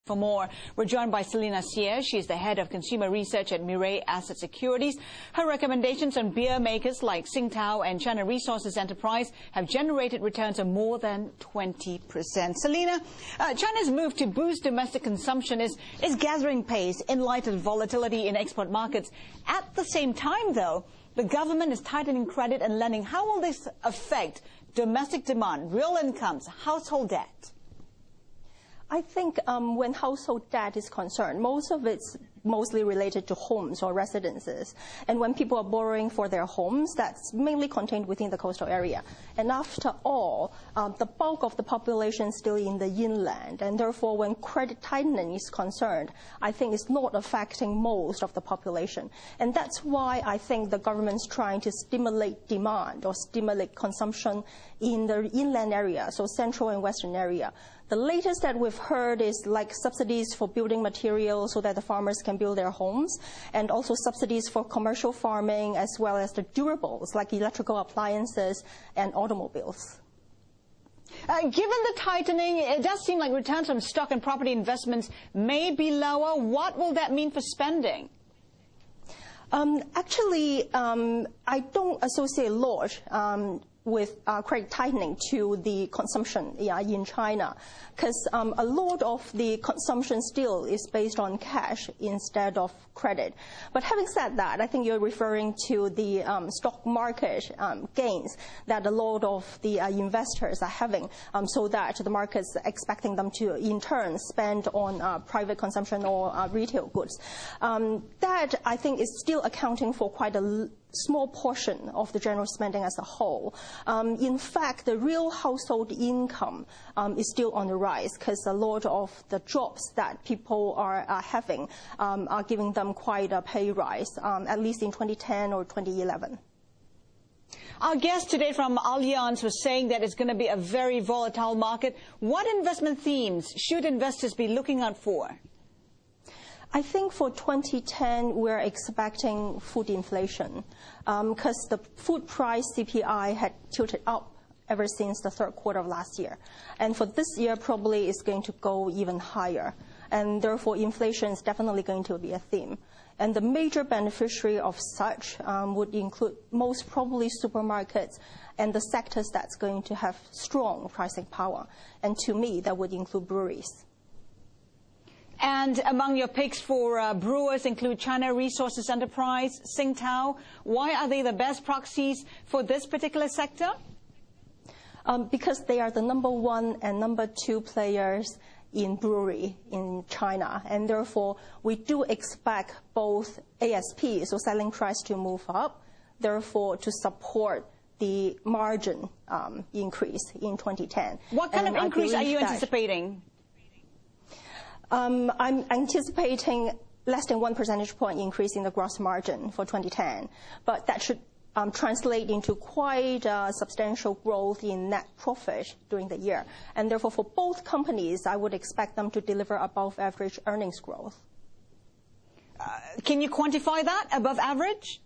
For more, we're joined by Selina Xie. She's the head of consumer research at Mirae Asset Securities. Her recommendations on beer makers like Tsingtao and China Resources Enterprise have generated returns of more than 20%. Selina, China's move to boost domestic consumption is gathering pace in light of volatility in export markets. At the same time, though, the government is tightening credit and lending. How will this affect domestic demand, real incomes, household debt? I think when household debt is concerned, most of it's mostly related to homes or residences. And when people are borrowing for their homes, that's mainly contained within the coastal area. And after all, the bulk of the population is still in the inland. And therefore, when credit tightening is concerned, I think it's not affecting most of the population. And that's why I think the government's trying to stimulate demand or stimulate consumption in the inland area, so central and western area. The latest that we've heard is like subsidies for building materials so that the farmers can build their homes, and also subsidies for commercial farming, as well as the durables like electrical appliances and automobiles. Given the tightening, it does seem like returns on stock and property investments may be lower. What will that mean for spending? Actually, I don't associate Roche with credit tightening to the consumption in China, because a lot of the consumption still is based on cash instead of credit. But having said that, I think you're referring to the stock market gains that a lot of the investors are having, so that the market's expecting them to, in turn, spend on private consumption or retail goods. That, I think, is still accounting for quite a small portion of the general spending as a whole. In fact, the real household income is still on the rise, because a lot of the jobs that people are having are giving them quite a pay rise, at least in 2010 or 2011. Our guest today from Allianz was saying that it's going to be a very volatile market. What investment themes should investors be looking out for? I think for 2010, we're expecting food inflation, because the food price CPI had tilted up ever since the third quarter of last year. And for this year, probably it's going to go even higher. And therefore, inflation is definitely going to be a theme. And the major beneficiary of such would include most probably supermarkets and the sectors that's going to have strong pricing power. And to me, that would include breweries. And among your picks for brewers include China Resources Enterprise, Tsingtao. Why are they the best proxies for this particular sector? Because they are the #1 and #2 players in brewery in China. And therefore, we do expect both ASP, so selling price, to move up, therefore to support the margin increase in 2010. What kind of increase are you anticipating? I'm anticipating less than 1 percentage point increase in the gross margin for 2010, but that should translate into quite substantial growth in net profit during the year. And therefore, for both companies, I would expect them to deliver above average earnings growth. Can you quantify that, above average?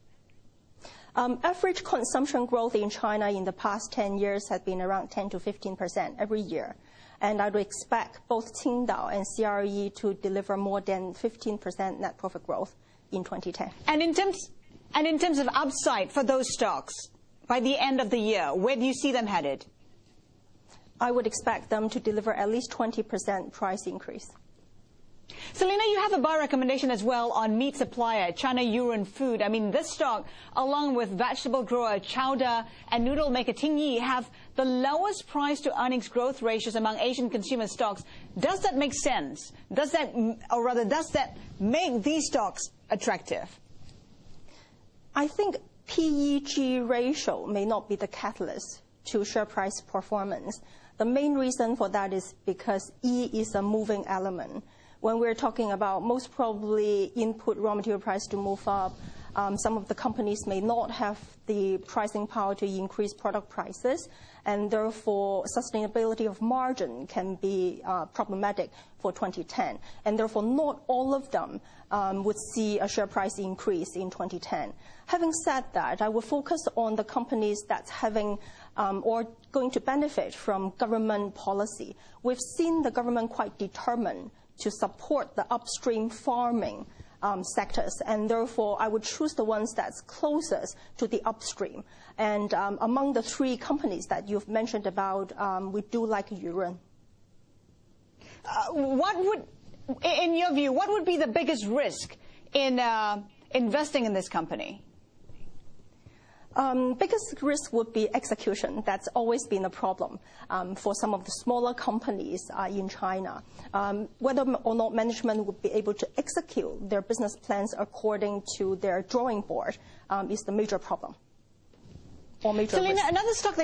Average consumption growth in China in the past 10 years has been around 10 to 15% every year. And I would expect both Tsingtao and CRE to deliver more than 15% net profit growth in 2010. And in terms of upside for those stocks, by the end of the year, where do you see them headed? I would expect them to deliver at least 20% price increase. Selina, you have a buy recommendation as well on meat supplier, China Yuren Food. I mean, this stock, along with vegetable grower Chowder and noodle maker Tingyi, have the lowest price to earnings growth ratios among Asian consumer stocks. Does that make sense? Does that make these stocks attractive? I think PEG ratio may not be the catalyst to share price performance. The main reason for that is because E is a moving element. When we're talking about most probably input raw material price to move up, some of the companies may not have the pricing power to increase product prices, and therefore sustainability of margin can be problematic for 2010. And therefore, not all of them would see a share price increase in 2010. Having said that, I will focus on the companies that's having or going to benefit from government policy. We've seen the government quite determined to support the upstream farming sectors, and therefore I would choose the ones that's closest to the upstream. And among the three companies that you've mentioned about, we do like Yuren. In your view, what would be the biggest risk in investing in this company? Biggest risk would be execution. That's always been a problem for some of the smaller companies in China. Whether or not management would be able to execute their business plans according to their drawing board is the major problem. Or major Selina, risk. another stock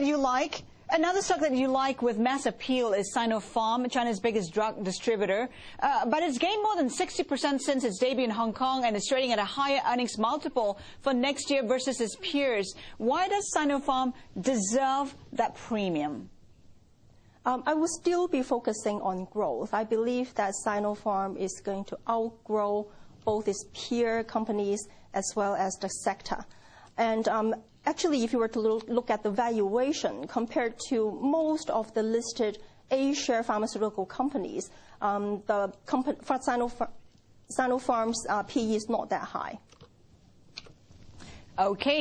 that you like with mass appeal is Sinopharm, China's biggest drug distributor. But it's gained more than 60% since its debut in Hong Kong and is trading at a higher earnings multiple for next year versus its peers. Why does Sinopharm deserve that premium? I will still be focusing on growth. I believe that Sinopharm is going to outgrow both its peer companies as well as the sector. And actually, if you were to look at the valuation compared to most of the listed A-share pharmaceutical companies, Sinopharm's PE is not that high. Okay.